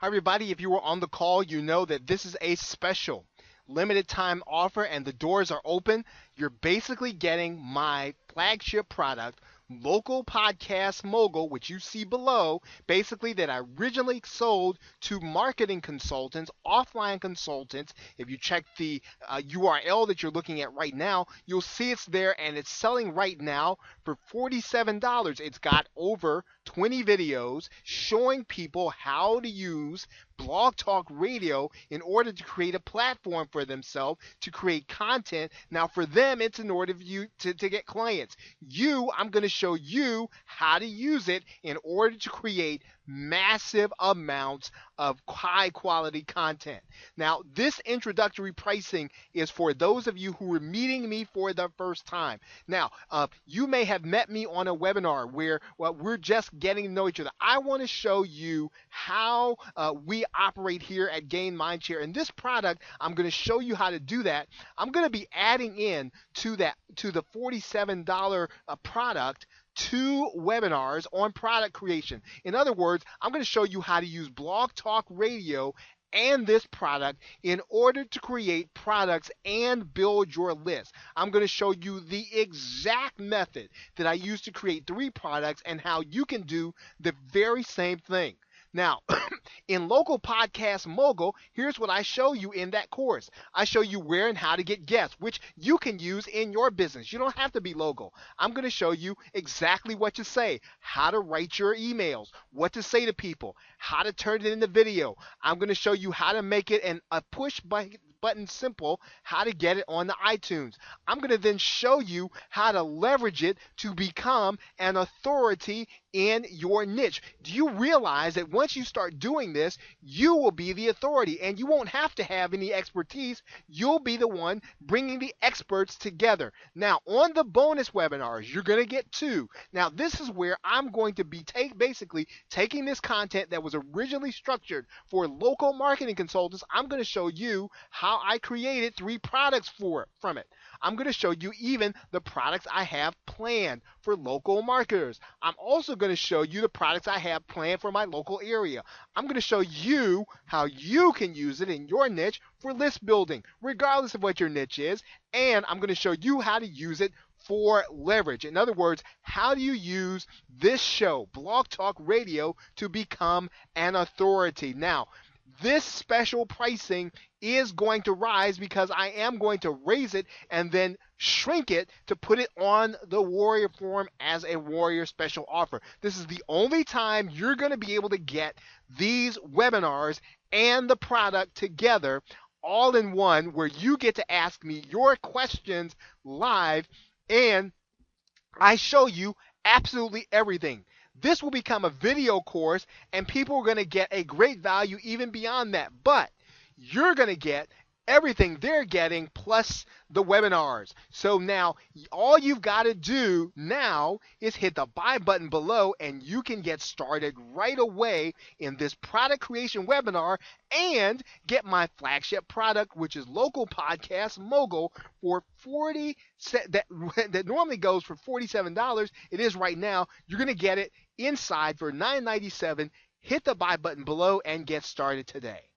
Hi, everybody. If you were on the call, you know that this is a special limited time offer and the doors are open. You're basically getting my flagship product, Local Podcast Mogul, which you see below, basically that I originally sold to marketing consultants, offline consultants. If you check the URL that you're looking at right now, you'll see it's there and it's selling right now for $47. It's got over 20 videos showing people how to use Blog Talk Radio in order to create a platform for themselves to create content. Now, for them, it's in order for you to get clients. I'm going to show you how to use it in order to create massive amounts of high quality content. Now, this introductory pricing is for those of you who are meeting me for the first time. Now, you may have met me on a webinar where we're just getting to know each other. I want to show you how we operate here at Gain Mindshare. And this product, I'm going to show you how to do that. I'm going to be adding in to the $47 product 2 webinars on product creation. In other words, I'm going to show you how to use Blog Talk Radio and this product in order to create products and build your list. I'm going to show you the exact method that I use to create 3 products and how you can do the very same thing. Now, in Local Podcast Mogul, here's what I show you in that course. I show you where and how to get guests, which you can use in your business. You don't have to be local. I'm going to show you exactly what to say, how to write your emails, what to say to people, how to turn it into video. I'm going to show you how to make it a push button simple, how to get it on the iTunes. I'm going to then show you how to leverage it to become an authority in your niche. Do you realize that once you start doing this, you will be the authority and you won't have to have any expertise. You'll be the one bringing the experts together. Now, on the bonus webinars, you're going to get 2. Now, this is where I'm going to be basically taking this content that was originally structured for local marketing consultants. I'm going to show you how I created 3 products from it. I'm going to show you even the products I have planned for local marketers. I'm also going to show you the products I have planned for my local area. I'm going to show you how you can use it in your niche for list building, regardless of what your niche is. And I'm going to show you how to use it for leverage. In other words, how do you use this show, Blog Talk Radio, to become an authority? Now, this special pricing is going to rise because I am going to raise it and then shrink it to put it on the Warrior Forum as a Warrior special offer. This is the only time you're going to be able to get these webinars and the product together all in one, where you get to ask me your questions live and I show you absolutely everything. This will become a video course and people are going to get a great value even beyond that. But you're going to get everything they're getting plus the webinars. So now all you've got to do now is hit the buy button below and you can get started right away in this product creation webinar and get my flagship product, which is Local Podcast Mogul, for that normally goes for $47. It is right now. You're going to get it inside for $9.97. Hit the buy button below and get started today.